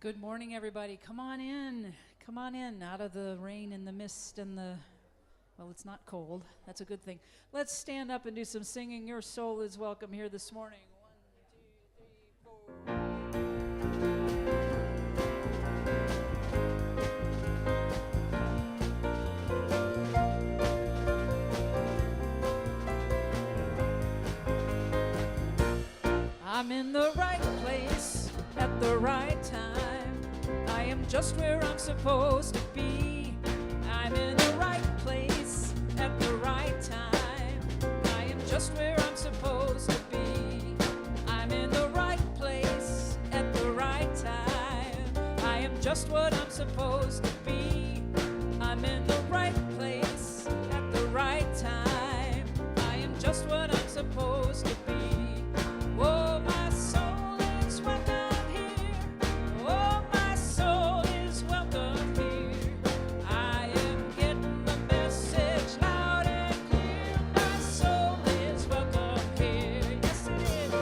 Good morning, everybody. Come on in. Come on in out of the rain and the mist and the, well, it's not cold. That's a good thing. Let's stand up and do some singing. Your soul is welcome here this morning. 1, 2, 3, 4. I'm in the right place at the right time. I am just where I'm supposed to be. I'm in the right place at the right time. I am just where I'm supposed to be. I'm in the right place at the right time. I am just what I'm supposed to be. I'm in the right place at the right time. I am just what I'm supposed to be. Oh, my soul is welcome here. Oh, my soul is welcome here. I am getting the message loud and clear. My soul is welcome here. Yes, it is.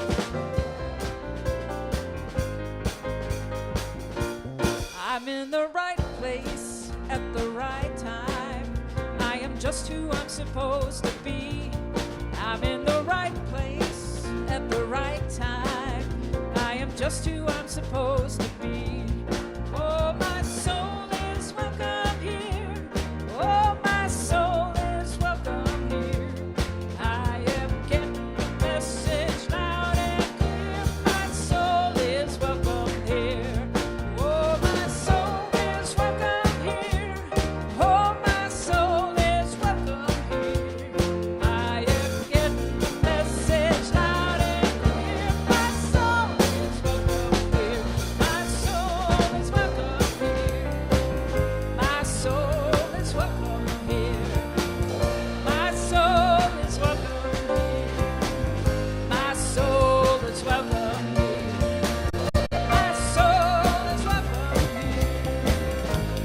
I'm in the right place at the right time. I am just who I'm supposed to be. I'm in the right place at the right time. I am just who I'm supposed to be. Oh, my soul is welcome here. Oh, my soul is welcome here. I am getting the message loud and clear. My soul is welcome here. Oh, my soul is welcome here. Oh, my soul is welcome here. I am getting the message loud and clear. My soul is welcome here. My soul is welcome here. My soul is welcome here. My soul is welcome here. My soul is welcome here. My soul is welcome here.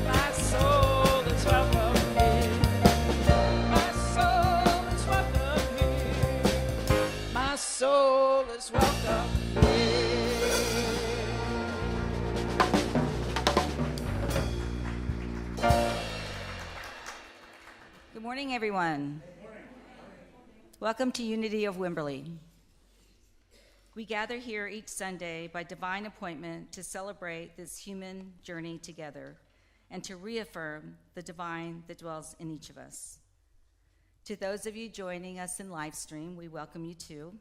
My soul is welcome here. My soul is welcome here. My soul is welcome here. Good morning, everyone. Welcome to Unity of Wimberley. We gather here each Sunday by divine appointment to celebrate this human journey together and to reaffirm the divine that dwells in each of us. To those of you joining us in live stream, we welcome you too,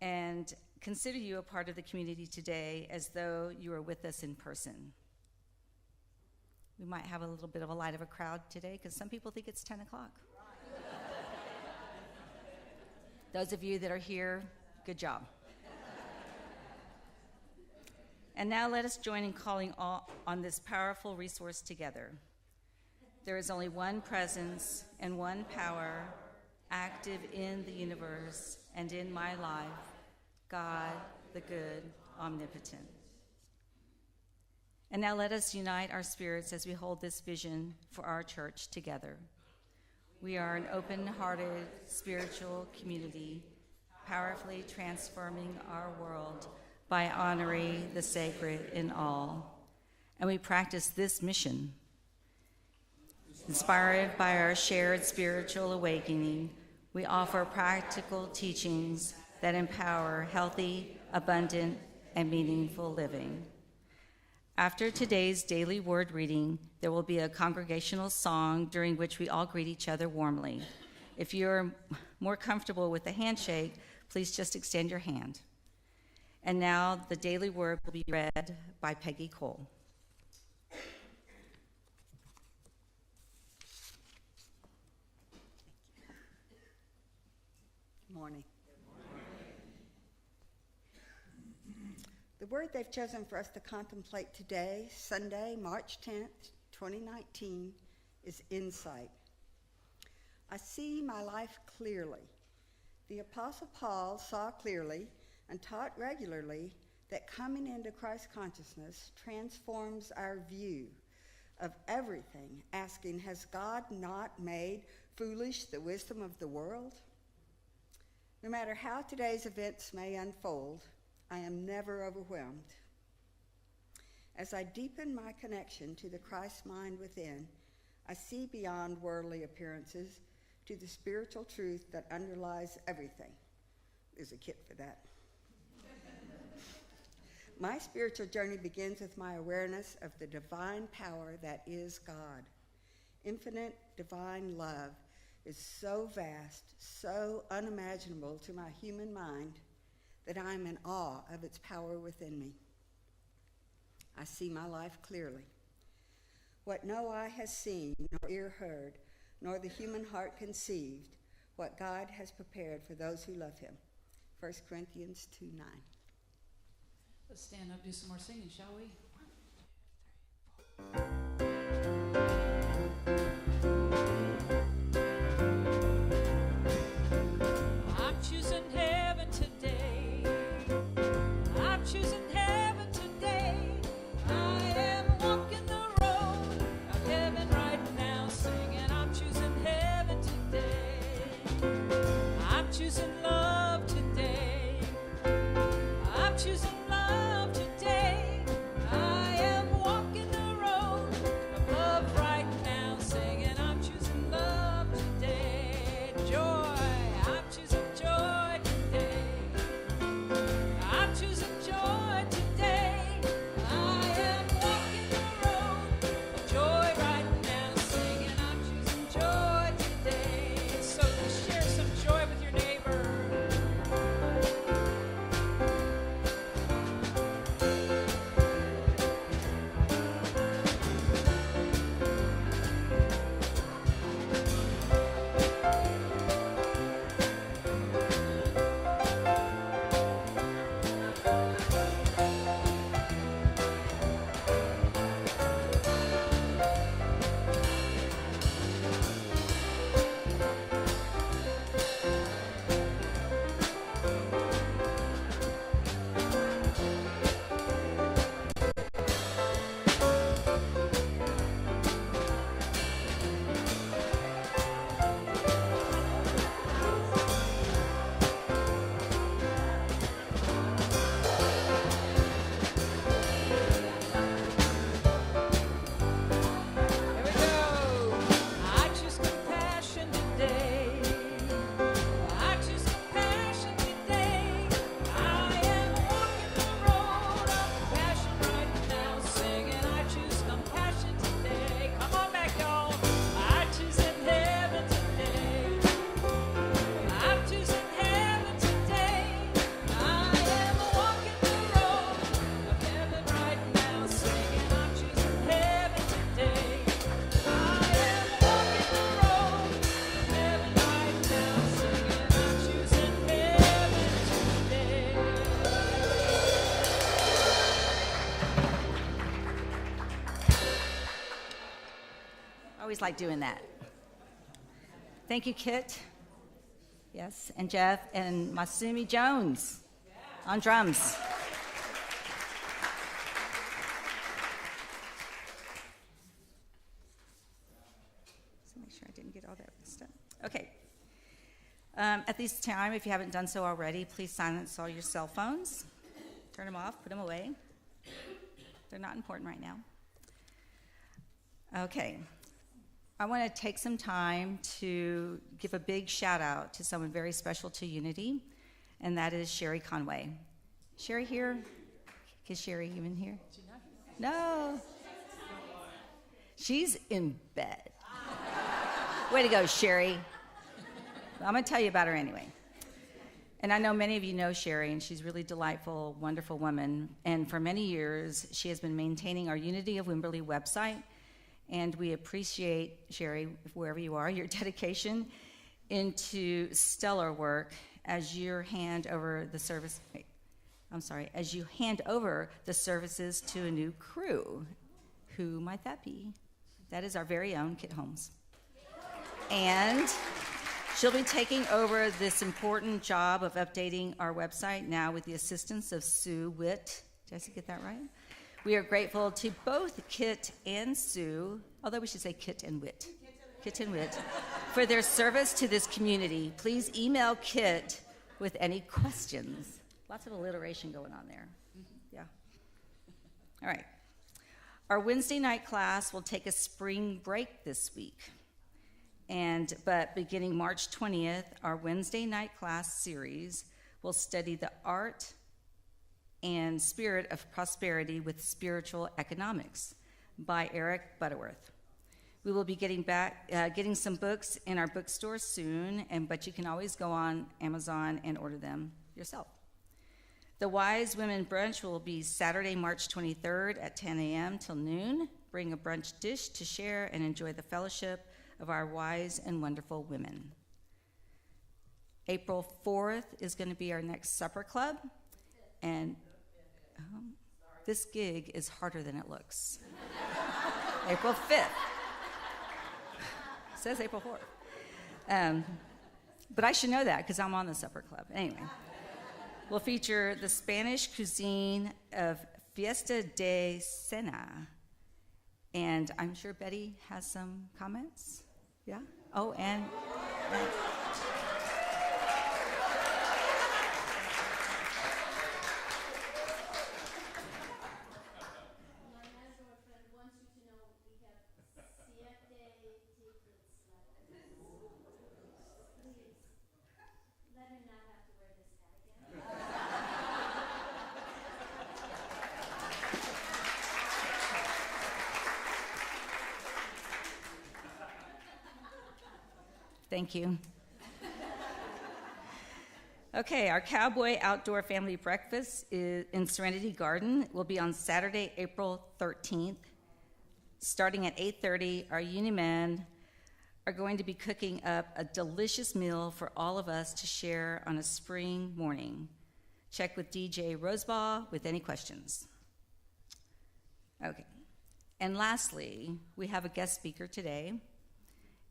and consider you a part of the community today as though you are with us in person. We might have a little bit of a light of a crowd today because some people think it's 10 o'clock. Those of you that are here, good job. And now let us join in calling all on this powerful resource together. There is only one presence and one power active in the universe and in my life, God, the good, omnipotent. And now let us unite our spirits as we hold this vision for our church together. We are an open-hearted spiritual community, powerfully transforming our world by honoring the sacred in all. And we practice this mission. Inspired by our shared spiritual awakening, we offer practical teachings that empower healthy, abundant, and meaningful living. After today's daily word reading, there will be a congregational song during which we all greet each other warmly. If you're more comfortable with the handshake, please just extend your hand. And now the daily word will be read by Peggy Cole. Good morning. The word they've chosen for us to contemplate today, Sunday, March 10th, 2019, is insight. I see my life clearly. The Apostle Paul saw clearly and taught regularly that coming into Christ consciousness transforms our view of everything, asking, has God not made foolish the wisdom of the world? No matter how today's events may unfold, I am never overwhelmed. As I deepen my connection to the Christ mind within, I see beyond worldly appearances to the spiritual truth that underlies everything. There's a kit for that. My spiritual journey begins with my awareness of the divine power that is God. Infinite divine love is so vast, so unimaginable to my human mind that I am in awe of its power within me. I see my life clearly. What no eye has seen, nor ear heard, nor the human heart conceived, what God has prepared for those who love him. 1 Corinthians 2:9. Let's stand up, do some more singing, shall we? I'm choosing heaven today. I'm choosing heaven today. I am walking the road of heaven right now, singing. I'm choosing heaven today. I'm choosing love today. I'm choosing love today. I am walking the road of love right now, singing. I'm choosing love today. Joy, I'm choosing joy today. I'm choosing joy today. I am walking the road of joy right now, singing. I'm choosing joy today. So share some joy with your neighbor. Here we go. I choose compassion today. I choose compassion today. I am walking the road of compassion right now, singing. I choose compassion today. Come on back, y'all. I choose in heaven today. I'm choosing heaven today. I am walking the road of heaven right now, singing. I'm choosing heaven today. I am walking the road of heaven right now, singing. I'm choosing heaven today. I always like doing that. Thank you, Kit. Yes, and Jeff and Masumi Jones on drums. So make sure I didn't get all that stuff. Okay. At this time, if you haven't done so already, please silence all your cell phones. Turn them off, put them away. They're not important right now. Okay. I want to take some time to give a big shout out to someone very special to Unity, and that is Sherry Conway. Sherry here? Is Sherry even here? No. She's in bed. Way to go, Sherry. I'm going to tell you about her anyway. And I know many of you know Sherry, and she's a really delightful, wonderful woman. And for many years, she has been maintaining our Unity of Wimberley website. And we appreciate, Sherry, wherever you are, your dedication into stellar work as you hand over the services to a new crew. Who might that be? That is our very own Kit Holmes. And she'll be taking over this important job of updating our website now with the assistance of Sue Witt. Did I get that right? We are grateful to both Kit and Sue, although we should say Kit and Witt, for their service to this community. Please email Kit with any questions. Lots of alliteration going on there. Yeah. All right. Our Wednesday night class will take a spring break this week. But beginning March 20th, our Wednesday night class series will study the art and spirit of prosperity with spiritual economics by Eric Butterworth. We will be getting some books in our bookstore soon, but you can always go on Amazon and order them yourself. The Wise Women Brunch will be Saturday, March 23rd at 10 a.m. till noon. Bring a brunch dish to share and enjoy the fellowship of our wise and wonderful women. April 4th is going to be our next supper club, and this gig is harder than it looks. April 5th. It says April 4th. But I should know that because I'm on the supper club. Anyway, we'll feature the Spanish cuisine of Fiesta de Cena. And I'm sure Betty has some comments. Yeah? Oh, and thank you. Okay, our Cowboy Outdoor Family Breakfast in Serenity Garden will be on Saturday, April 13th. Starting at 8:30, our uni men are going to be cooking up a delicious meal for all of us to share on a spring morning. Check with DJ Rosebaugh with any questions. Okay, and lastly, we have a guest speaker today.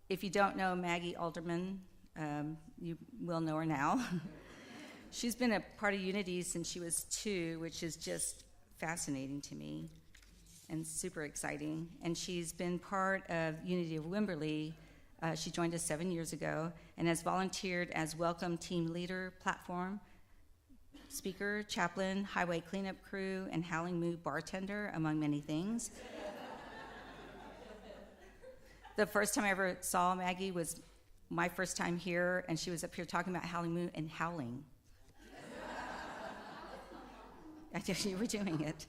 If you don't know Maggie Alderman, you will know her now. She's been a part of Unity since she was 2, which is just fascinating to me and super exciting. And she's been part of Unity of Wimberley. She joined us 7 years ago and has volunteered as welcome team leader, platform speaker, chaplain, highway cleanup crew, and Howling Moo bartender, among many things. The first time I ever saw Maggie was my first time here, and she was up here talking about Howling Moo and howling. I knew you were doing it.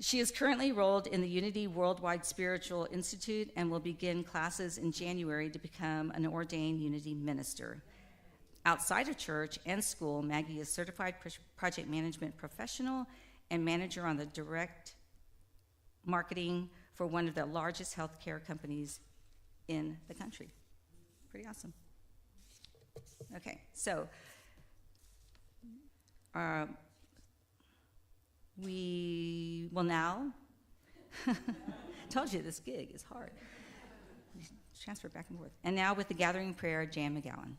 She is currently enrolled in the Unity Worldwide Spiritual Institute and will begin classes in January to become an ordained Unity minister. Outside of church and school, Maggie is certified project management professional and manager on the direct marketing for one of the largest healthcare companies in the country. Pretty awesome. Okay, so we will now, told you this gig is hard. Transfer back and forth. And now with the gathering prayer, Jan McGowan.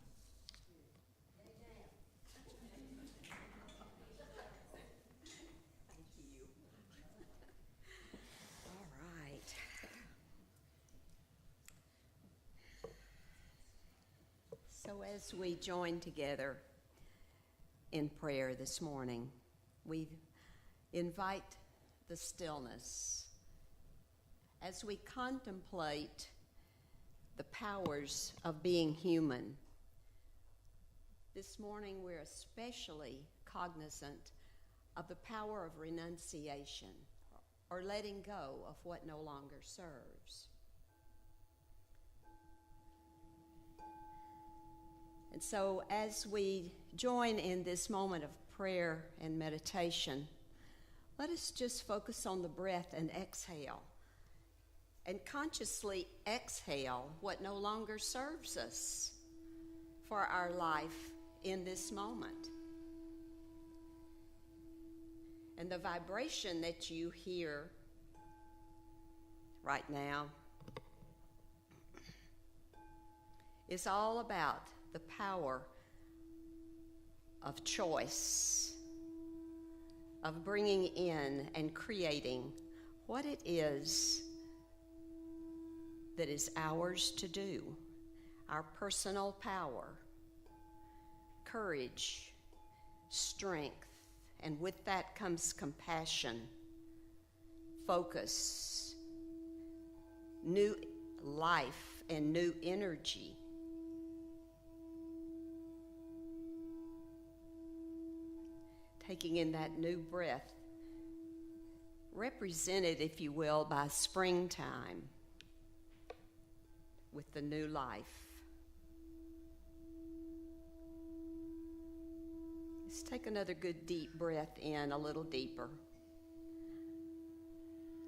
So as we join together in prayer this morning, we invite the stillness as we contemplate the powers of being human. This morning we're especially cognizant of the power of renunciation or letting go of what no longer serves. And so as we join in this moment of prayer and meditation, let us just focus on the breath and exhale, and consciously exhale what no longer serves us for our life in this moment. And the vibration that you hear right now is all about the power of choice, of bringing in and creating what it is that is ours to do, our personal power, courage, strength, and with that comes compassion, focus, new life, and new energy. Taking in that new breath, represented, if you will, by springtime with the new life. Let's take another good deep breath in, a little deeper.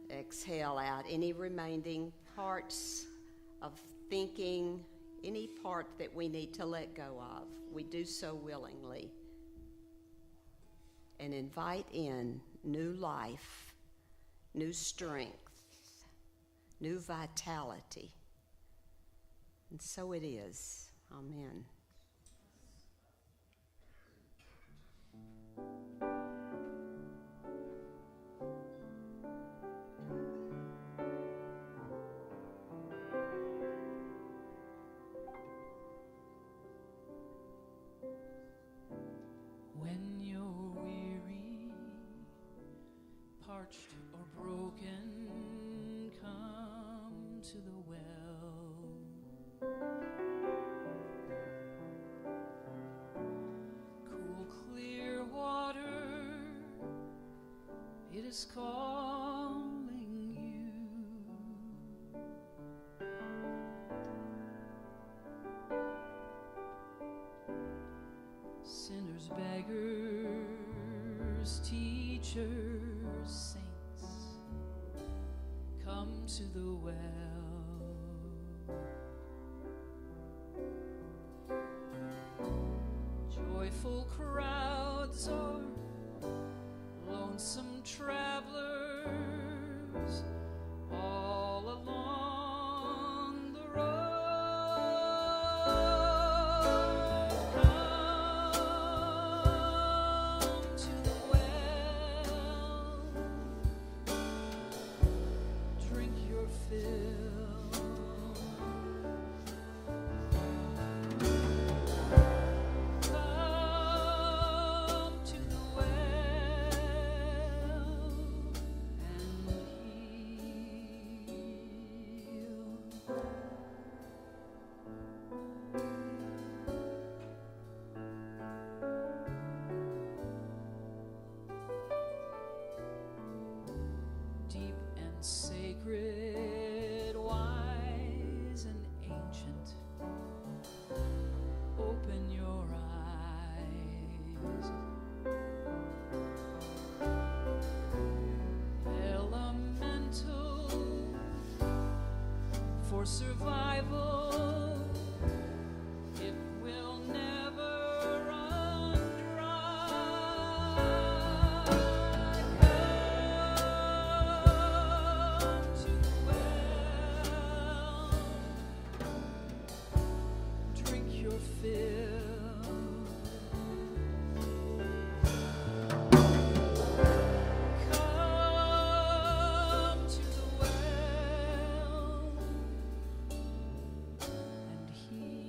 Exhale out any remaining parts of thinking, any part that we need to let go of. We do so willingly. And invite in new life, new strength, new vitality. And so it is. Amen. When you're weary, parched or broken, come to the well. Cool, clear water, it is calling you. Sinners, beggars, teachers, saints, come to the well. Joyful crowds or lonesome travelers, all along the road, come to the well, drink your fill. Come to the well and heal. Deep and sacred, wise and ancient, open your eyes. Elemental for survival, it will never run dry. Come to the well, drink your fill. Come to the well and heal.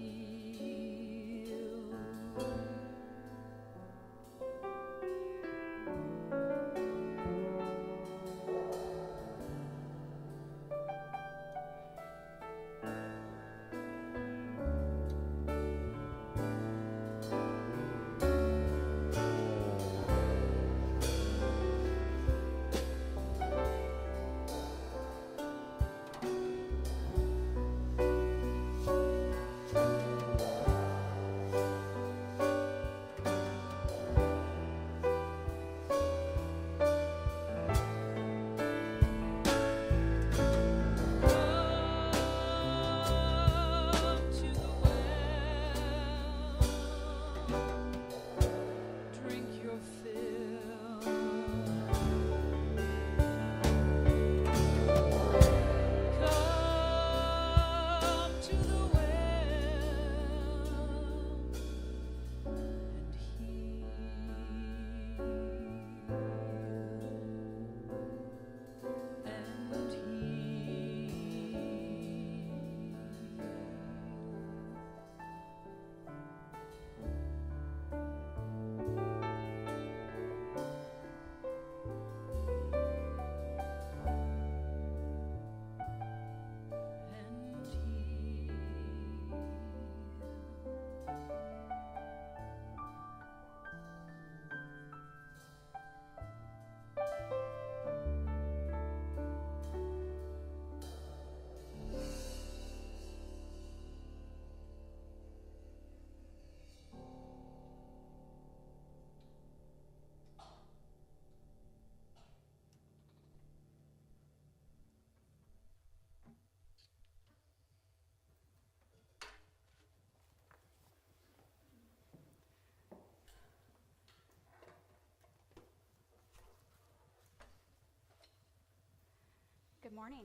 Good morning.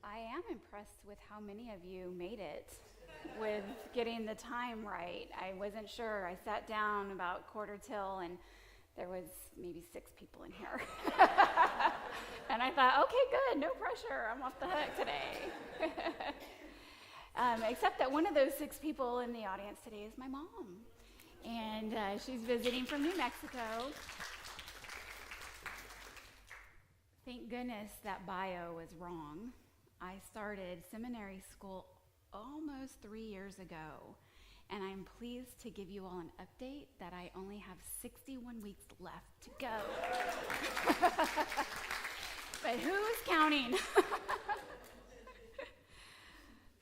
I am impressed with how many of you made it with getting the time right. I wasn't sure. I sat down about quarter till, and there was maybe 6 people in here. And I thought, okay, good, no pressure. I'm off the hook today. Except that one of those 6 people in the audience today is my mom. And she's visiting from New Mexico. Thank goodness that bio was wrong. I started seminary school almost 3 years ago, and I'm pleased to give you all an update that I only have 61 weeks left to go. But who is counting?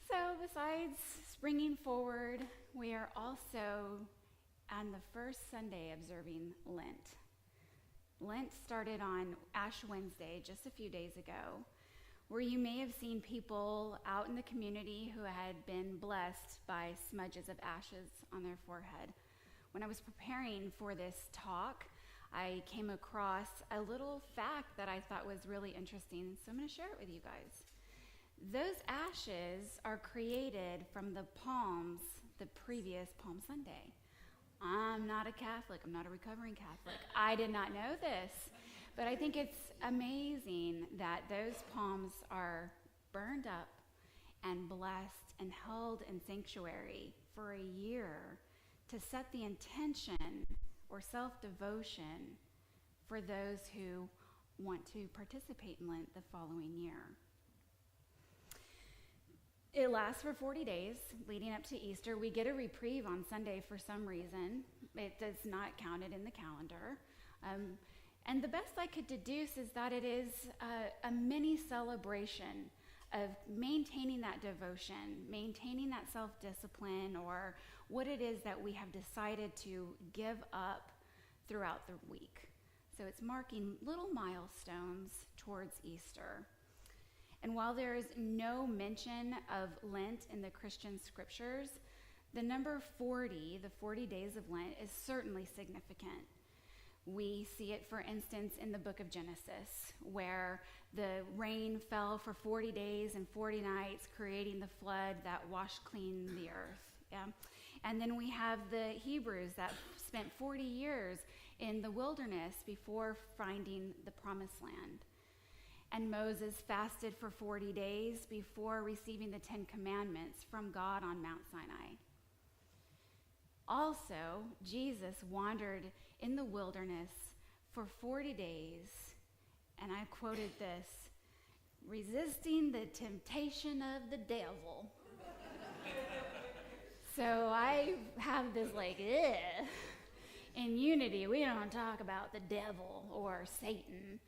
So besides springing forward, we are also on the first Sunday observing Lent. Lent started on Ash Wednesday, just a few days ago, where you may have seen people out in the community who had been blessed by smudges of ashes on their forehead. When I was preparing for this talk, I came across a little fact that I thought was really interesting, so I'm going to share it with you guys. Those ashes are created from the palms the previous Palm Sunday. I'm not a Catholic. I'm not a recovering Catholic. I did not know this, but I think it's amazing that those palms are burned up and blessed and held in sanctuary for a year to set the intention or self-devotion for those who want to participate in Lent the following year. It lasts for 40 days leading up to Easter. We get a reprieve on Sunday for some reason. It does not count it in the calendar. And the best I could deduce is that it is a mini celebration of maintaining that devotion, maintaining that self-discipline, or what it is that we have decided to give up throughout the week. So it's marking little milestones towards Easter. And while there is no mention of Lent in the Christian scriptures, the number 40, the 40 days of Lent, is certainly significant. We see it, for instance, in the book of Genesis, where the rain fell for 40 days and 40 nights, creating the flood that washed clean the earth. Yeah? And then we have the Hebrews that spent 40 years in the wilderness before finding the promised land. And Moses fasted for 40 days before receiving the 10 Commandments from God on Mount Sinai. Also, Jesus wandered in the wilderness for 40 days, and I quoted this, resisting the temptation of the devil. So I have this ugh. In Unity, we don't talk about the devil or Satan.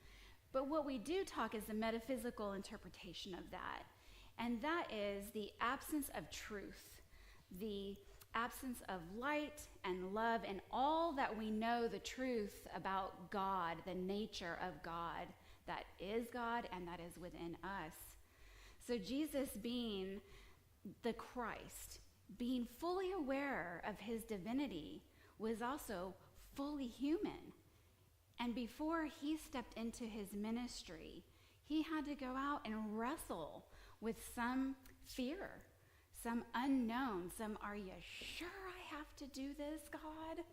But what we do talk is the metaphysical interpretation of that. And that is the absence of truth, the absence of light and love, and all that we know the truth about God, the nature of God, that is God and that is within us. So Jesus, being the Christ, being fully aware of his divinity, was also fully human. And before he stepped into his ministry, he had to go out and wrestle with some fear, some unknown, some, are you sure I have to do this, God?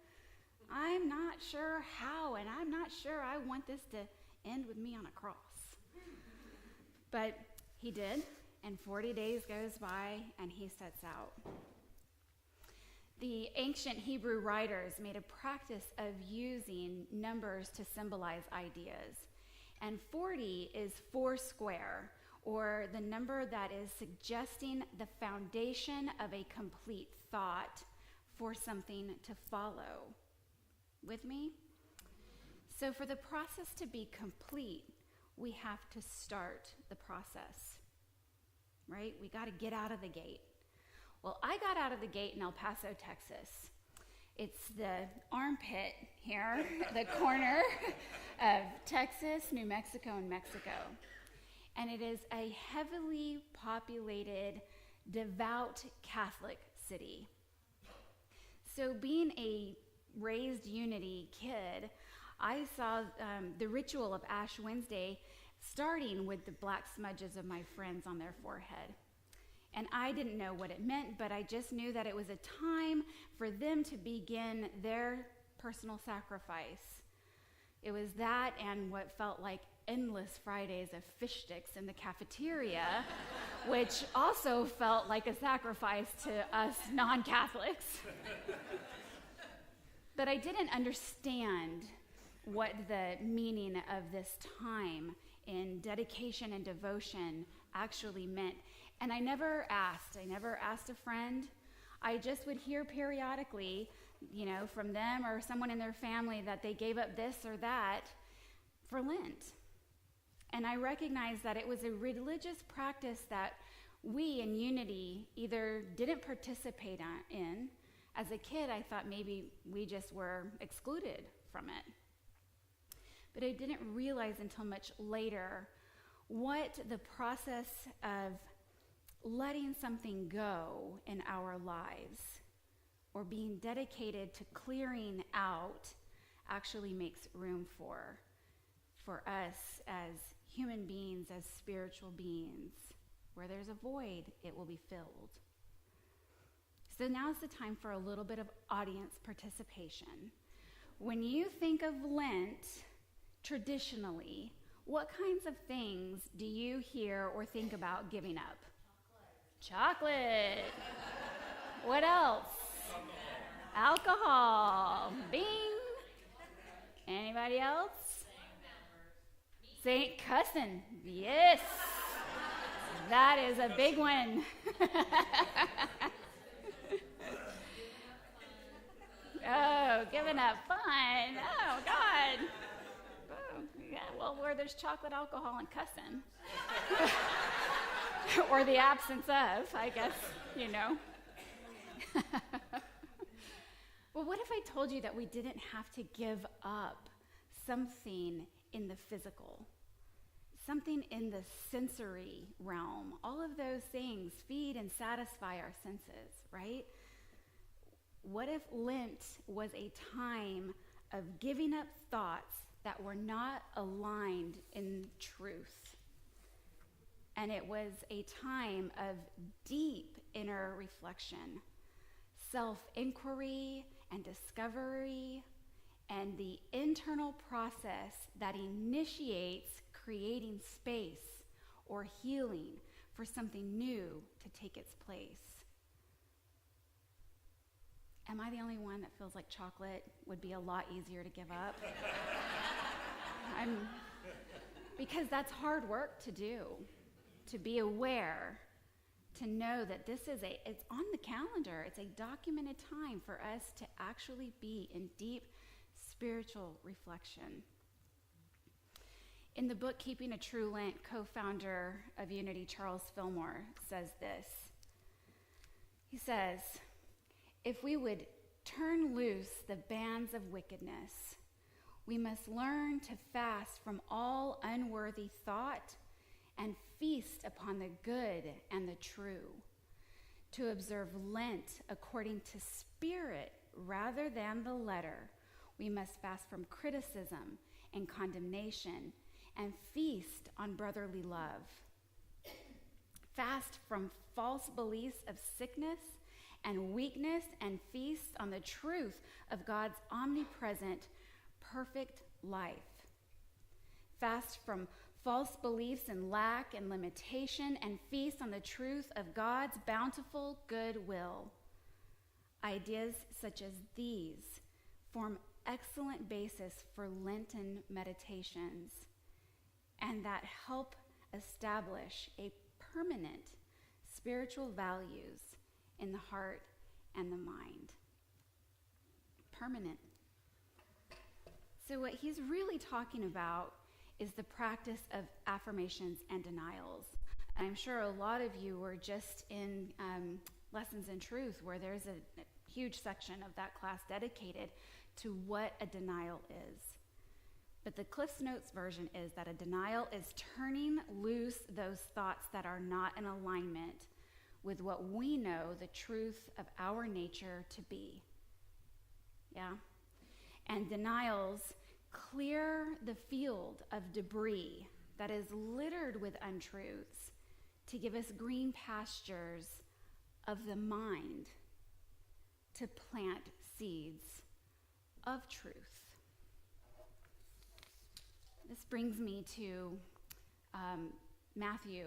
I'm not sure how, and I'm not sure I want this to end with me on a cross. But he did, and 40 days goes by, and he sets out. The ancient Hebrew writers made a practice of using numbers to symbolize ideas. And 40 is 4 square, or the number that is suggesting the foundation of a complete thought for something to follow. With me? So for the process to be complete, we have to start the process, right? We got to get out of the gate. Well, I got out of the gate in El Paso, Texas. It's the armpit here, the corner of Texas, New Mexico, and Mexico. And it is a heavily populated, devout Catholic city. So being a raised Unity kid, I saw the ritual of Ash Wednesday starting with the black smudges of my friends on their forehead. And I didn't know what it meant, but I just knew that it was a time for them to begin their personal sacrifice. It was that and what felt like endless Fridays of fish sticks in the cafeteria, which also felt like a sacrifice to us non-Catholics. But I didn't understand what the meaning of this time in dedication and devotion actually meant. And I never asked a friend. I just would hear periodically, from them or someone in their family that they gave up this or that for Lent. And I recognized that it was a religious practice that we in Unity either didn't participate in. As a kid, I thought maybe we just were excluded from it. But I didn't realize until much later what the process of letting something go in our lives or being dedicated to clearing out actually makes room for us as human beings, as spiritual beings. Where there's a void, it will be filled. So now's the time for a little bit of audience participation. When you think of Lent, traditionally, what kinds of things do you hear or think about giving up? Chocolate. What else? Alcohol. Bing. Anybody else? Saint cussing. Yes. That is a big one. Oh, giving up fun. Oh, God. Oh, yeah, well, where there's chocolate, alcohol, and cussing. Or the absence of, I guess, Well, what if I told you that we didn't have to give up something in the physical, something in the sensory realm? All of those things feed and satisfy our senses, right? What if Lent was a time of giving up thoughts that were not aligned in truth? And it was a time of deep inner reflection, self-inquiry and discovery, and the internal process that initiates creating space or healing for something new to take its place. Am I the only one that feels like chocolate would be a lot easier to give up? Because that's hard work to do, to be aware, to know that it's on the calendar. It's a documented time for us to actually be in deep spiritual reflection. In the book, Keeping a True Lent, co-founder of Unity, Charles Fillmore, says this. He says, if we would turn loose the bands of wickedness, we must learn to fast from all unworthy thought and feast upon the good and the true, to observe Lent according to spirit rather than the letter. We must fast from criticism and condemnation and feast on brotherly love. Fast from false beliefs of sickness and weakness and feast on the truth of God's omnipresent, perfect life. Fast from false beliefs in lack and limitation and feast on the truth of God's bountiful goodwill. Ideas such as these form excellent basis for Lenten meditations and that help establish a permanent spiritual values in the heart and the mind. Permanent. So what he's really talking about is the practice of affirmations and denials. And I'm sure a lot of you were just in Lessons in Truth, where there's a huge section of that class dedicated to what a denial is. But the Cliff's Notes version is that a denial is turning loose those thoughts that are not in alignment with what we know the truth of our nature to be. Yeah? And denials clear the field of debris that is littered with untruths to give us green pastures of the mind to plant seeds of truth. This brings me to Matthew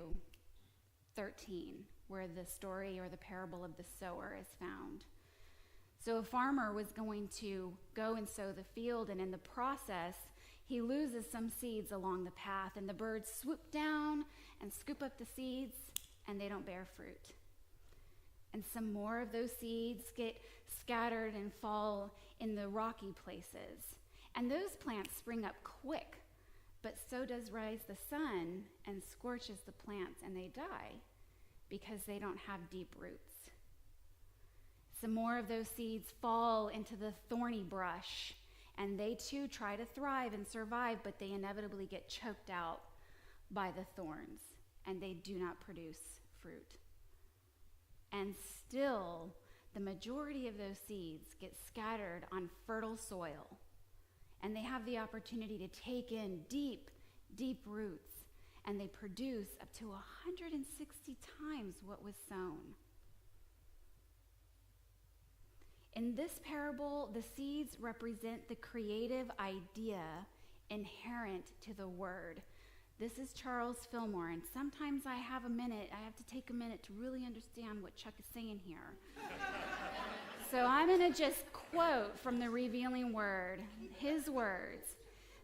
13, where the story or the parable of the sower is found. So a farmer was going to go and sow the field, and in the process, he loses some seeds along the path, and the birds swoop down and scoop up the seeds, and they don't bear fruit. And some more of those seeds get scattered and fall in the rocky places. And those plants spring up quick, but so does rise the sun and scorches the plants, and they die because they don't have deep roots. Some more of those seeds fall into the thorny brush, and they too try to thrive and survive, but they inevitably get choked out by the thorns, and they do not produce fruit. And still, the majority of those seeds get scattered on fertile soil, and they have the opportunity to take in deep, deep roots, and they produce up to 160 times what was sown. In this parable, the seeds represent the creative idea inherent to the word. This is Charles Fillmore, and sometimes I have to take a minute to really understand what Chuck is saying here. So I'm going to just quote from the Revealing Word, his words.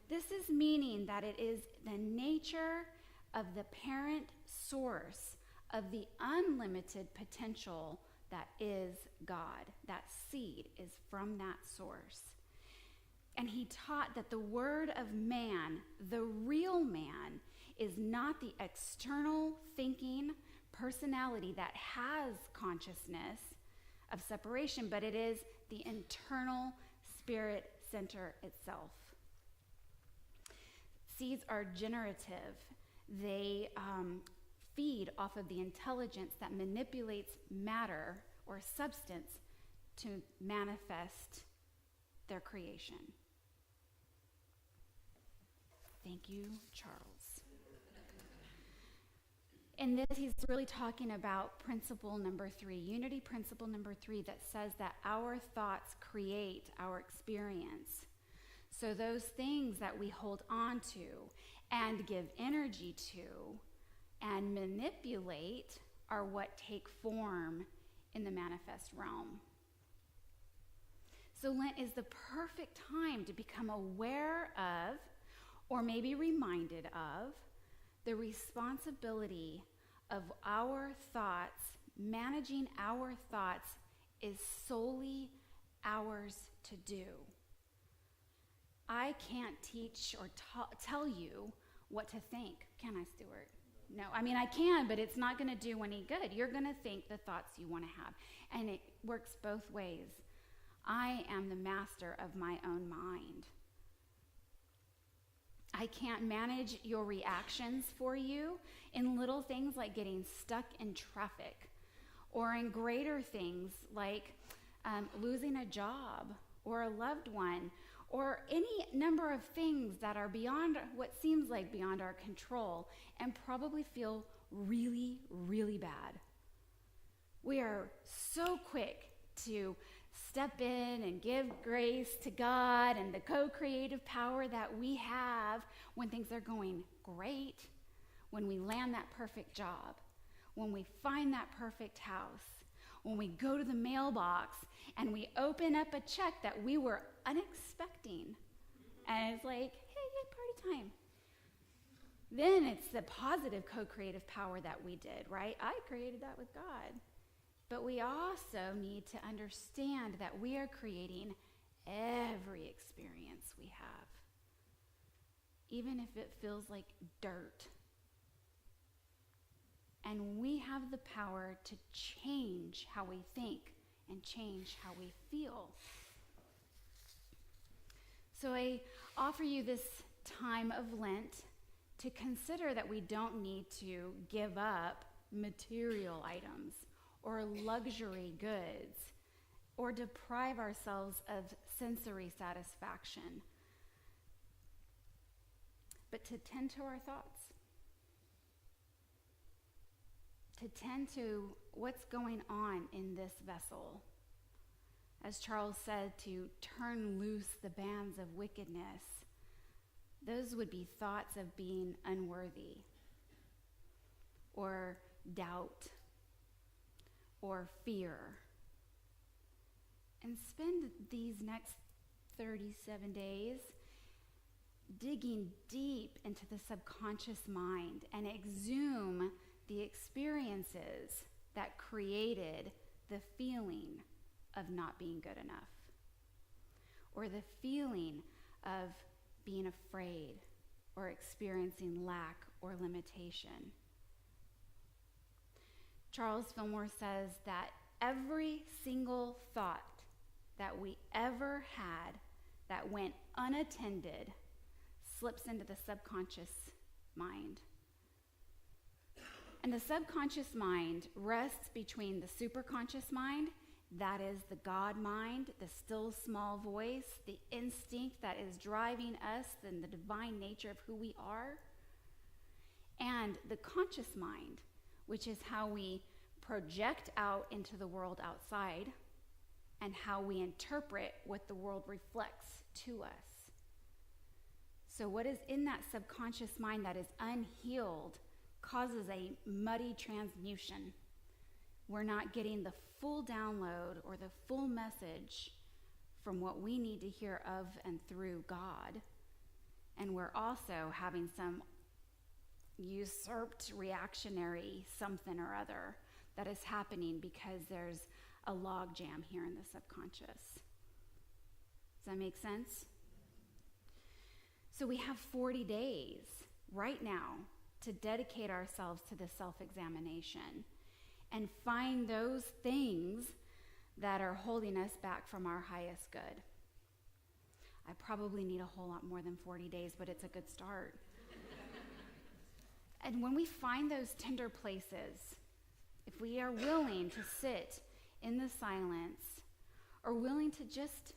This is meaning that it is the nature of the parent source of the unlimited potential that is God. That seed is from that source. And he taught that the word of man, the real man, is not the external thinking personality that has consciousness of separation, but it is the internal spirit center itself. Seeds are generative. They feed off of the intelligence that manipulates matter or substance to manifest their creation. Thank you, Charles. In this, he's really talking about principle number 3, unity principle number 3, that says that our thoughts create our experience. So those things that we hold on to and give energy to and manipulate are what take form in the manifest realm. So Lent is the perfect time to become aware of, or maybe reminded of, the responsibility of our thoughts. Managing our thoughts is solely ours to do. I can't teach or tell you what to think, can I, Stuart? No, I mean I can, but it's not going to do any good. You're going to think the thoughts you want to have, and it works both ways. I am the master of my own mind. I can't manage your reactions for you in little things like getting stuck in traffic, or in greater things like losing a job or a loved one, or any number of things that are beyond what seems like beyond our control and probably feel really, really bad. We are so quick to step in and give grace to God and the co-creative power that we have when things are going great, when we land that perfect job, when we find that perfect house, when we go to the mailbox and we open up a check that we were unexpecting. And it's like, hey, party time. Then it's the positive co-creative power that we did, right? I created that with God. But we also need to understand that we are creating every experience we have, even if it feels like dirt. And we have the power to change how we think and change how we feel. So I offer you this time of Lent to consider that we don't need to give up material items or luxury goods or deprive ourselves of sensory satisfaction. but to tend to our thoughts, to tend to what's going on in this vessel. As Charles said, to turn loose the bands of wickedness. Those would be thoughts of being unworthy, or doubt, or fear. And spend these next 37 days digging deep into the subconscious mind and exhume the experiences that created the feeling of not being good enough, or the feeling of being afraid or experiencing lack or limitation. Charles Fillmore says that every single thought that we ever had that went unattended slips into the subconscious mind. And the subconscious mind rests between the superconscious mind, that is the God mind, the still small voice, the instinct that is driving us and the divine nature of who we are, and the conscious mind, which is how we project out into the world outside and how we interpret what the world reflects to us. So what is in that subconscious mind that is unhealed causes a muddy transmutation. We're not getting the full download or the full message from what we need to hear of and through God. And we're also having some usurped reactionary something or other that is happening because there's a log jam here in the subconscious. Does that make sense? So we have 40 days right now to dedicate ourselves to the self-examination and find those things that are holding us back from our highest good. I probably need a whole lot more than 40 days, but it's a good start. And when we find those tender places, if we are willing to sit in the silence or willing to just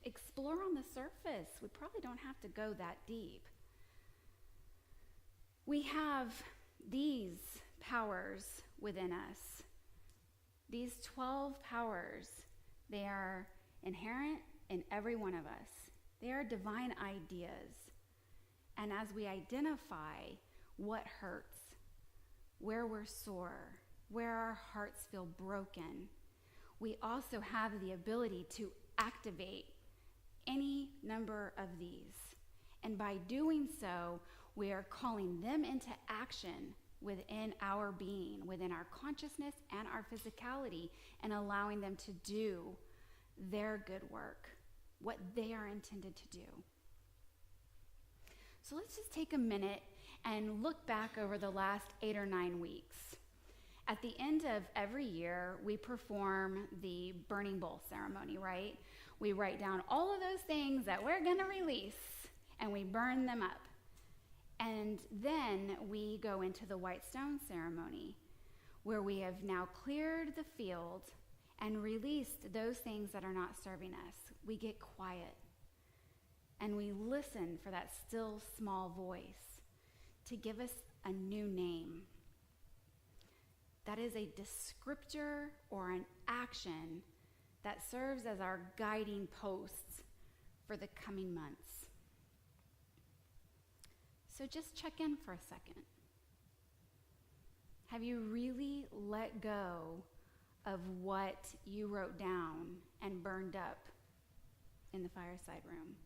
explore on the surface, we probably don't have to go that deep. We have these powers within us. These 12 powers, they are inherent in every one of us. They are divine ideas. And as we identify what hurts, where we're sore, where our hearts feel broken, we also have the ability to activate any number of these. And by doing so, we are calling them into action within our being, within our consciousness and our physicality, and allowing them to do their good work, what they are intended to do. So let's just take a minute and look back over the last 8 or 9 weeks. At the end of every year, we perform the burning bowl ceremony, right? We write down all of those things that we're going to release, and we burn them up. And then we go into the white stone ceremony, where we have now cleared the field and released those things that are not serving us. We get quiet, and we listen for that still small voice to give us a new name. That is a descriptor or an action that serves as our guiding posts for the coming months. So just check in for a second. Have you really let go of what you wrote down and burned up in the fireside room?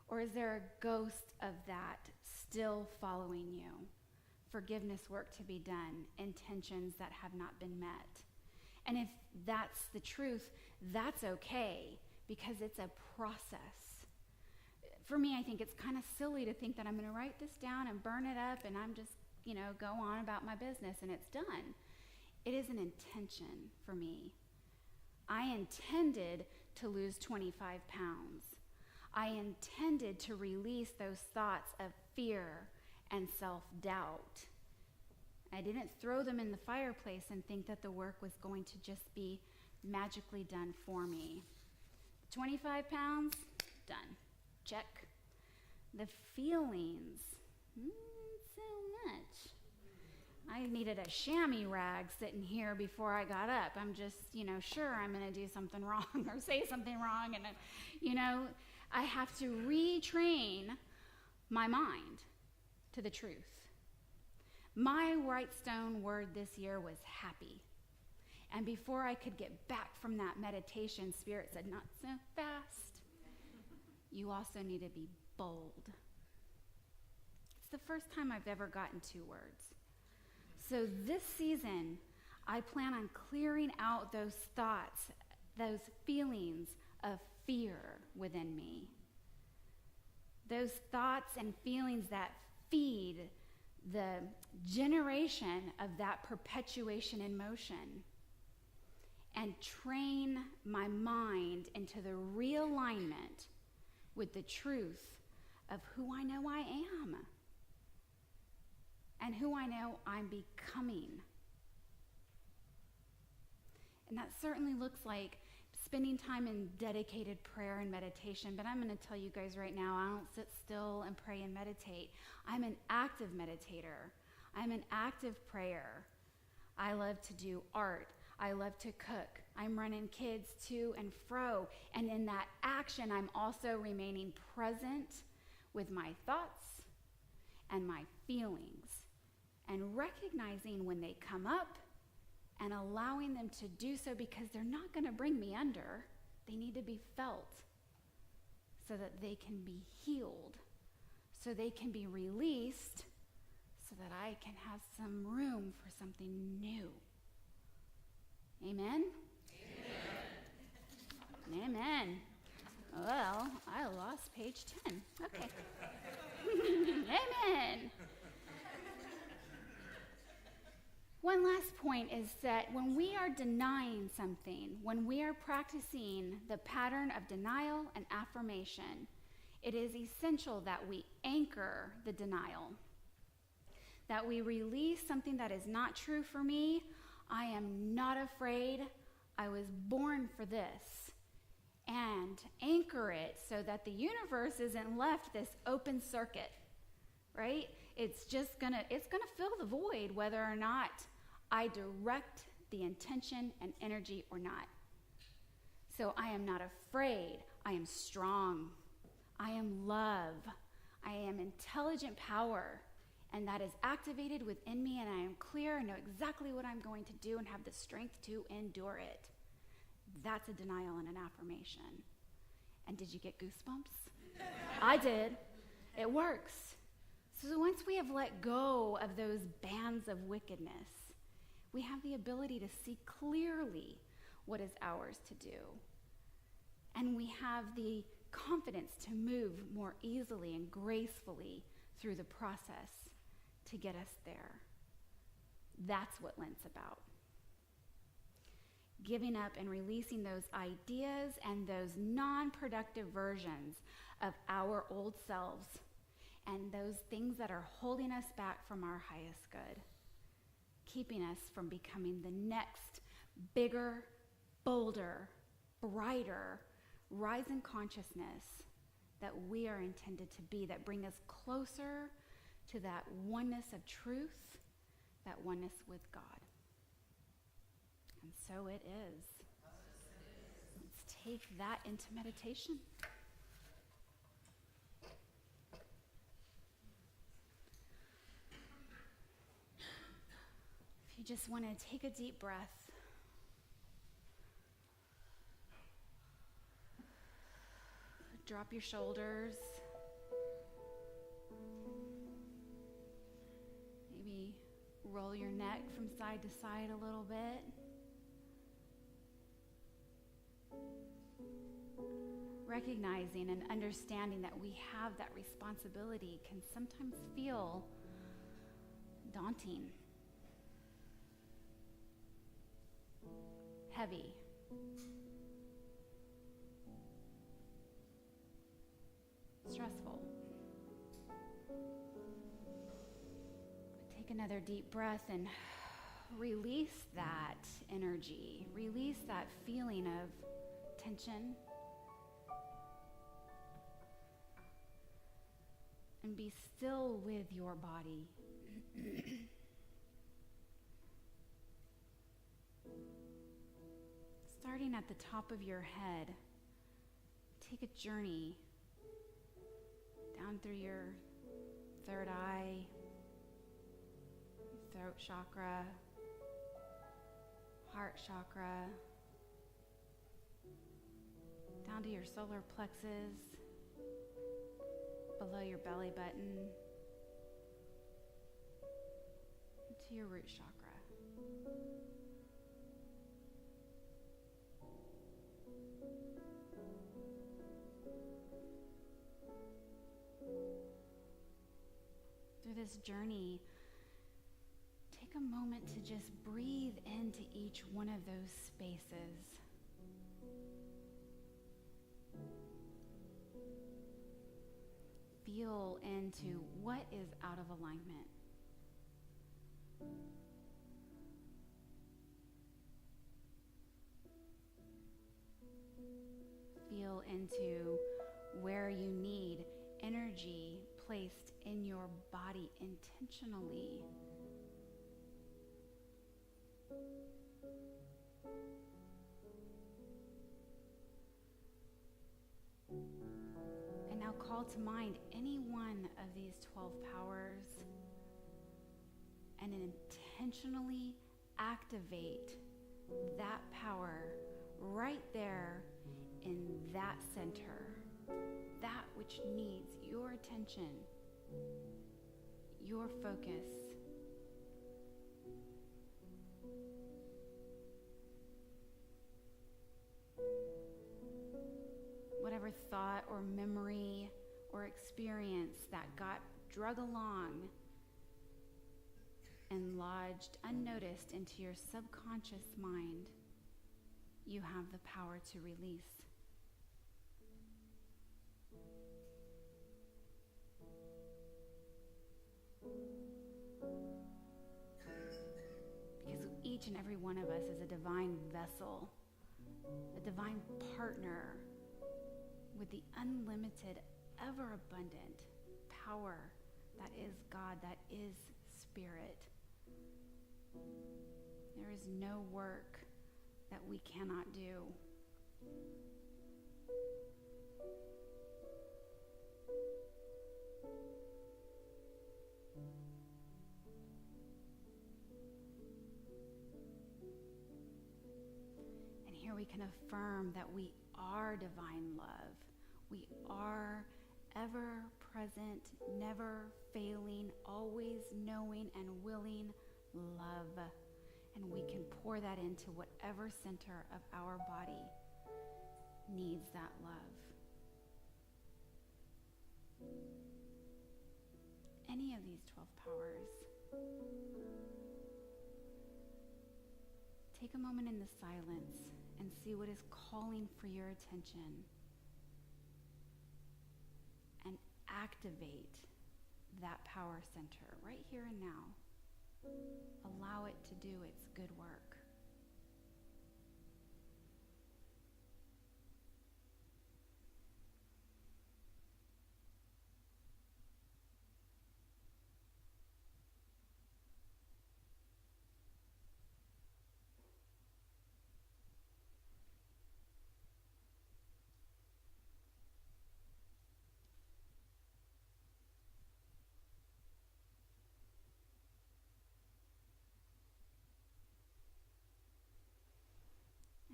Or is there a ghost of that still following you? Forgiveness work to be done, intentions that have not been met. And if that's the truth, that's okay, because it's a process. For me, I think it's kind of silly to think that I'm going to write this down and burn it up and I'm just, go on about my business and it's done. It is an intention for me. I intended to lose 25 pounds. I intended to release those thoughts of fear and self-doubt. I didn't throw them in the fireplace and think that the work was going to just be magically done for me. 25 pounds, done. Check. The feelings, so much. I needed a chamois rag sitting here before I got up. I'm just, sure I'm going to do something wrong or say something wrong. And, I have to retrain my mind to the truth. My Whitestone word this year was happy. And before I could get back from that meditation, Spirit said, not so fast. You also need to be bold. It's the first time I've ever gotten 2 words. So this season, I plan on clearing out those thoughts, those feelings of fear within me. Those thoughts and feelings that feed the generation of that perpetuation in motion, and train my mind into the realignment with the truth of who I know I am and who I know I'm becoming. And that certainly looks like spending time in dedicated prayer and meditation, but I'm going to tell you guys right now, I don't sit still and pray and meditate. I'm an active meditator. I'm an active prayer. I love to do art. I love to cook. I'm running kids to and fro. And in that action, I'm also remaining present with my thoughts and my feelings and recognizing when they come up and allowing them to do so, because they're not going to bring me under. They need to be felt so that they can be healed, so they can be released, so that I can have some room for something new. Amen? Amen. Amen. Well, I lost page 10. Okay. Amen. One last point is that when we are denying something, when we are practicing the pattern of denial and affirmation, it is essential that we anchor the denial, that we release something that is not true for me. I am not afraid. I was born for this. And anchor it so that the universe isn't left this open circuit, right? It's gonna fill the void whether or not I direct the intention and energy or not. So I am not afraid. I am strong. I am love. I am intelligent power. And that is activated within me, and I am clear and know exactly what I'm going to do and have the strength to endure it. That's a denial and an affirmation. And did you get goosebumps? I did. It works. So once we have let go of those bands of wickedness, we have the ability to see clearly what is ours to do. And we have the confidence to move more easily and gracefully through the process to get us there. That's what Lent's about. Giving up and releasing those ideas and those non-productive versions of our old selves and those things that are holding us back from our highest good, keeping us from becoming the next bigger, bolder, brighter rise in consciousness that we are intended to be, that bring us closer to that oneness of truth, that oneness with God. And so it is. Let's take that into meditation. If you just want to take a deep breath, drop your shoulders. Maybe roll your neck from side to side a little bit. Recognizing and understanding that we have that responsibility can sometimes feel daunting, heavy. Stressful. Take another deep breath and release that energy. Release that feeling of tension and be still with your body. Starting at the top of your head, take a journey down through your third eye, throat chakra, heart chakra, down to your solar plexus, below your belly button, to your root chakra. Through this journey, take a moment to just breathe into each one of those spaces. Feel into what is out of alignment. Feel into where you need energy placed in your body intentionally. And now call to mind any one of these 12 powers and intentionally activate that power right there in that center, that which needs your attention, your focus. Whatever thought or memory or experience that got drug along and lodged unnoticed into your subconscious mind, you have the power to release. Because each and every one of us is a divine vessel, a divine partner with the unlimited, ever-abundant power that is God, that is Spirit. There is no work that we cannot do. And here we can affirm that we are divine love. We are ever present, never failing, always knowing and willing love. And we can pour that into whatever center of our body needs that love. Any of these 12 powers. Take a moment in the silence and see what is calling for your attention. And activate that power center right here and now. Allow it to do its good work.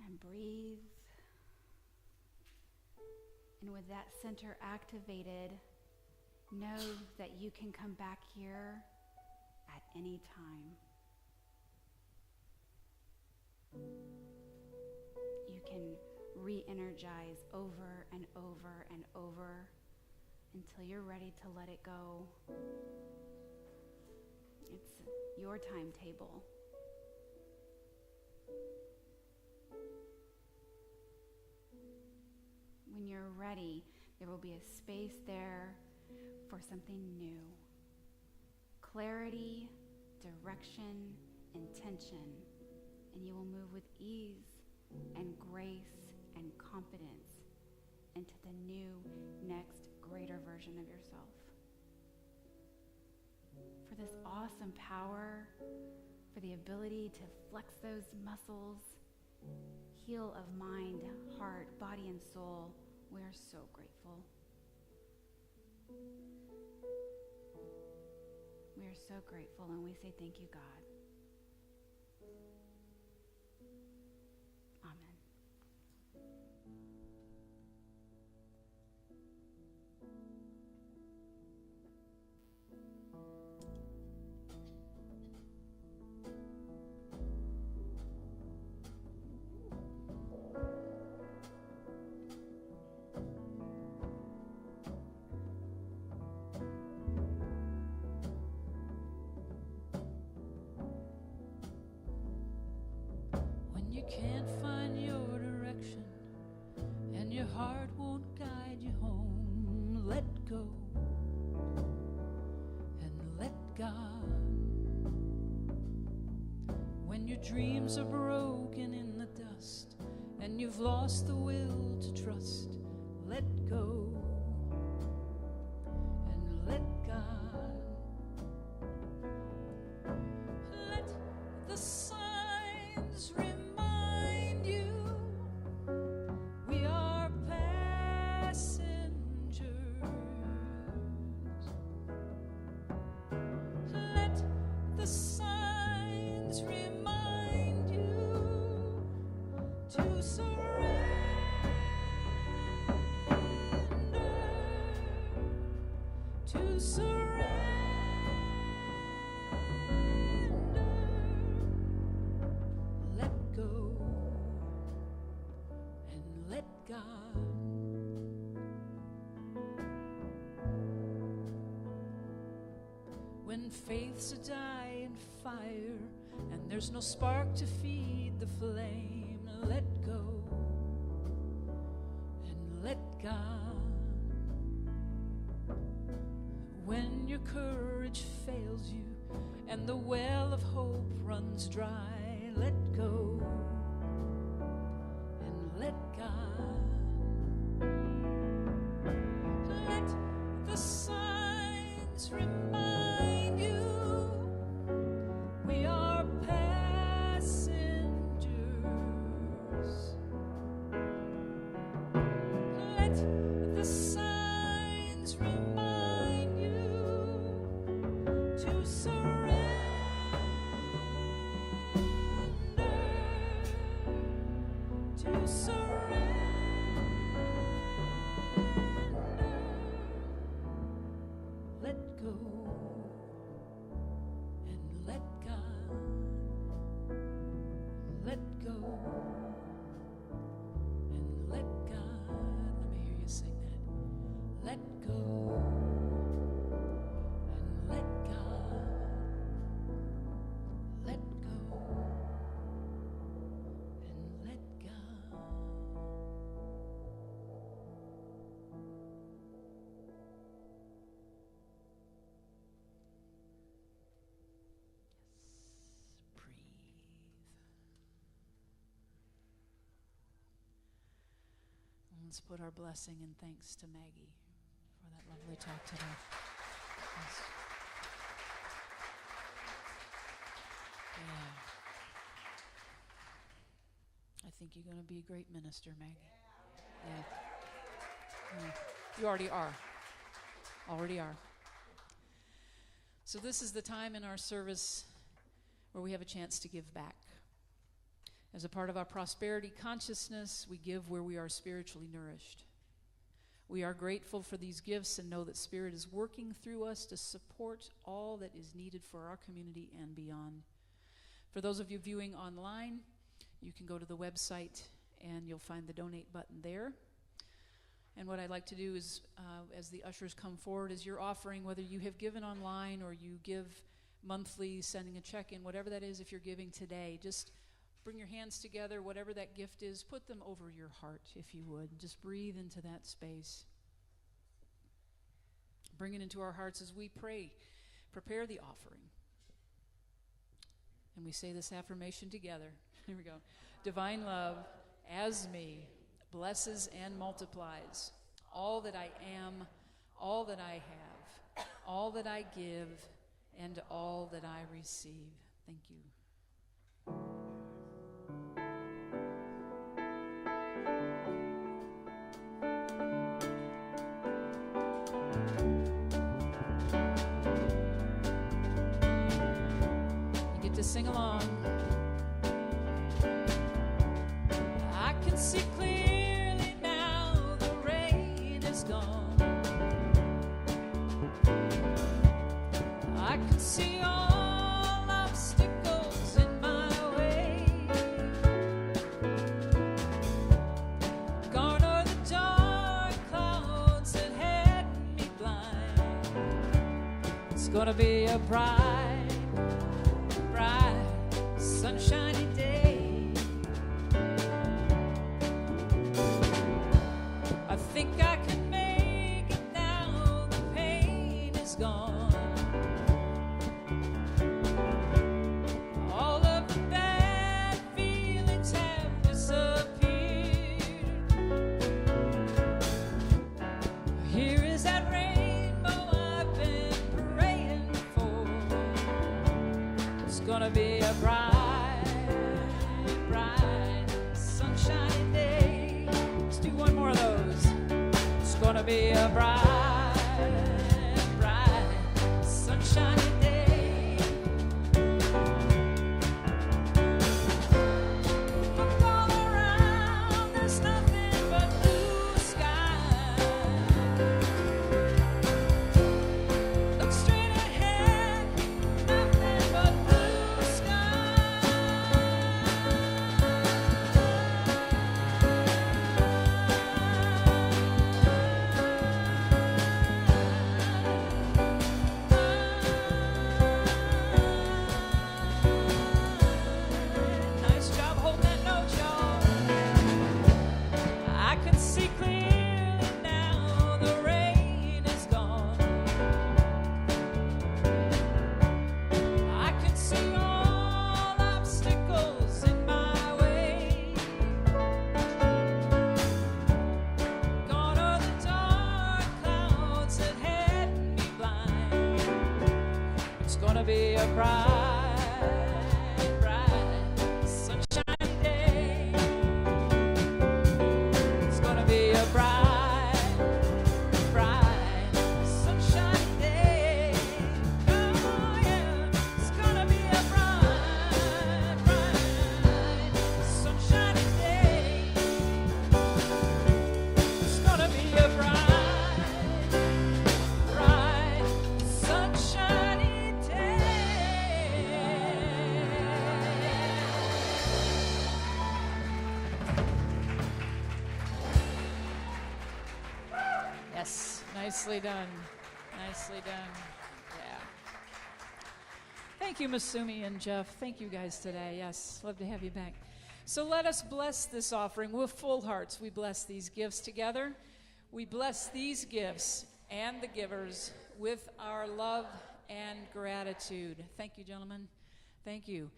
And breathe. And with that center activated, know that you can come back here at any time. You can re-energize over and over and over until you're ready to let it go. It's your timetable. When you're ready, there will be a space there for something new. Clarity, direction, intention, and you will move with ease and grace and confidence into the new, next, greater version of yourself. awesome power, for the ability to flex those muscles, heal of mind, heart, body, and soul. We are so grateful. We are so grateful, and we say thank you, God. Amen. When you can't find your direction and your heart won't guide you home, let go and let God. When your dreams are broken in the dust and you've lost the will to trust, let go and let God. Let the signs remind you we are passengers. Let the signs remind you to surrender, to surrender. Let go and let God. When faith's a dying fire and there's no spark to feed the flame, let go and let God. When your courage fails you and the well of hope runs dry, let go and let God. Let the signs remind you we are passengers. Let the signs remind you to surrender, to surrender. Let go and let God. Let go and let God. Let me hear you sing that. Let go and let God. Let go and let God. Breathe. Let's put our blessing and thanks to Maggie for that lovely talk today. Yes. Yeah. I think you're going to be a great minister, Maggie. Yeah. You already are. Already are. So this is the time in our service where we have a chance to give back. As a part of our prosperity consciousness, we give where we are spiritually nourished. We are grateful for these gifts and know that Spirit is working through us to support all that is needed for our community and beyond. For those of you viewing online, you can go to the website and you'll find the donate button there. And what I'd like to do is, as the ushers come forward, is your offering, whether you have given online or you give monthly, sending a check in, whatever that is, if you're giving today, just bring your hands together, whatever that gift is, put them over your heart, if you would. Just breathe into that space. Bring it into our hearts as we pray. Prepare the offering. And we say this affirmation together. Here we go. Divine love, as me, blesses and multiplies all that I am, all that I have, all that I give, and all that I receive. Thank you. You get to sing along. I can see clearly now the rain is gone. I can see all obstacles in my way. Gone are the dark clouds that had me blind. It's gonna be a bright, bright, sunshiny day. I think I can make it now. The pain is gone. All of the bad feelings have disappeared. Here is that rainbow I've been praying for. It's gonna be a bright, bright, sunshiny day. Let's do one more of those. It's gonna be a bright, bright, sunshiny day. Look all around, there's nothing but blue sky. Look straight ahead, nothing but blue sky. Nice job holding that note, y'all. I can see clearly now the rain is gone. I can see all obstacles in my way. Gone are the dark clouds that had me blind. It's gonna be a bright, bright, sunshiny day. It's gonna be a bright, bright, sunshiny day. Oh yeah, it's gonna be a bright, bright, sunshiny day. It's gonna be a bright, bright, sunshiny day. Yes, nicely done. Nicely done. Yeah. Thank you, Masumi and Jeff. Thank you guys today. Yes, love to have you back. So let us bless this offering with full hearts. We bless these gifts together. We bless these gifts and the givers with our love and gratitude. Thank you, gentlemen. Thank you.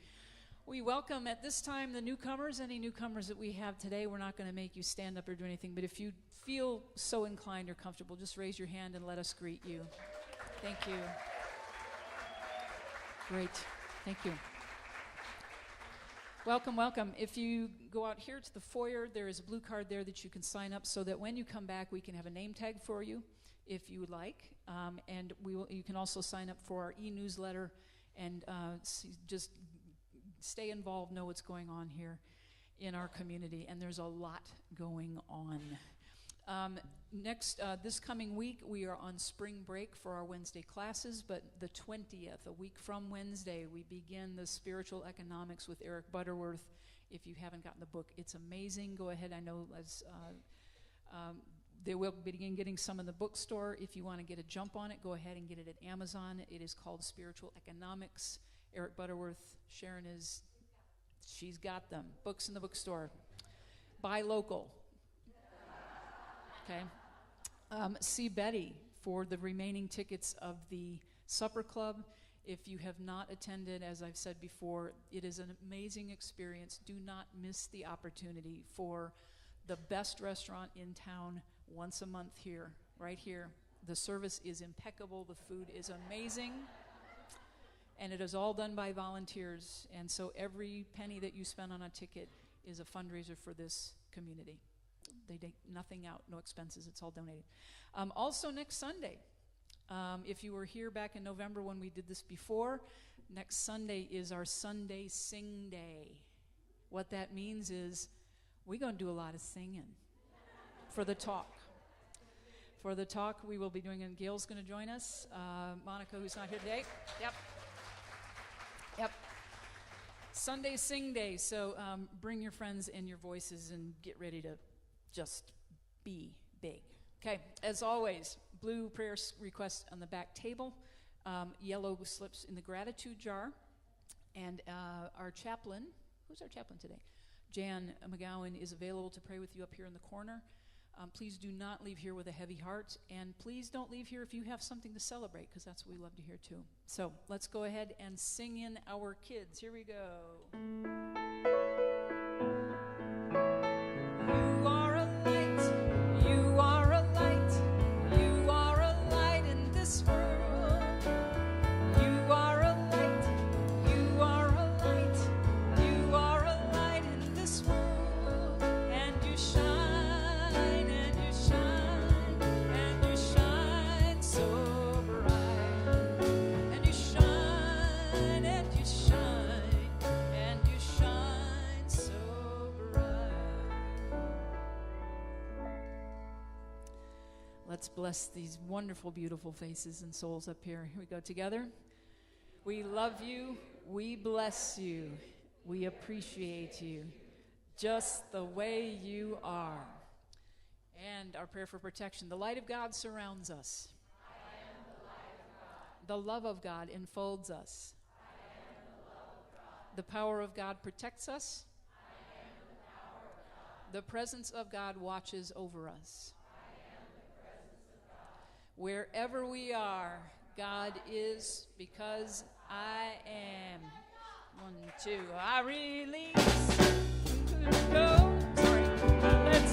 We welcome at this time the newcomers, any newcomers that we have today. We're not going to make you stand up or do anything, but if you feel so inclined or comfortable, just raise your hand and let us greet you. Thank you. Great. Thank you. Welcome, welcome. If you go out here to the foyer, there is a blue card there that you can sign up so that when you come back, we can have a name tag for you if you would like. And you can also sign up for our e-newsletter and just stay involved, know what's going on here in our community. And there's a lot going on. This coming week, we are on spring break for our Wednesday classes, but the 20th, a week from Wednesday, we begin the Spiritual Economics with Eric Butterworth. If you haven't gotten the book, it's amazing. Go ahead. I know they will begin getting some in the bookstore. If you want to get a jump on it, go ahead and get it at Amazon. It is called Spiritual Economics. Eric Butterworth, Sharon she's got them. Books in the bookstore. Buy local. Okay. See Betty for the remaining tickets of the Supper Club. If you have not attended, as I've said before, it is an amazing experience. Do not miss the opportunity for the best restaurant in town once a month here, right here. The service is impeccable. The food is amazing. And it is all done by volunteers. And so every penny that you spend on a ticket is a fundraiser for this community. They take nothing out, no expenses. It's all donated. Also next Sunday, if you were here back in November when we did this before, next Sunday is our Sunday Sing Day. What that means is we're going to do a lot of singing for the talk. For the talk, we will be doing, and Gail's going to join us. Monica, who's not here today. Yep. Sunday Sing Day. So bring your friends and your voices and get ready to just be big. Okay, as always, blue prayer requests on the back table, yellow slips in the gratitude jar, and our chaplain, who's our chaplain today? Jan McGowan is available to pray with you up here in the corner. Please do not leave here with a heavy heart, and please don't leave here if you have something to celebrate, because that's what we love to hear too. So let's go ahead and sing in our kids. Here we go. You are a light, you are a light, you are a light in this world. You are a light, you are a light, you are a light in this world. And you shine, and you shine, and you shine so bright. And you shine, and you shine, and you shine so bright. Let's bless these wonderful, beautiful faces and souls up here. Here we go together. We love you. We bless you. We appreciate you just the way you are. And our prayer for protection. The light of God surrounds us. I am the light of God. The love of God enfolds us. I am the love of God. The power of God protects us. I am the power of God. The presence of God watches over us. Wherever we are, God is, because I am. 1, 2, I release. Go. Sorry. Let's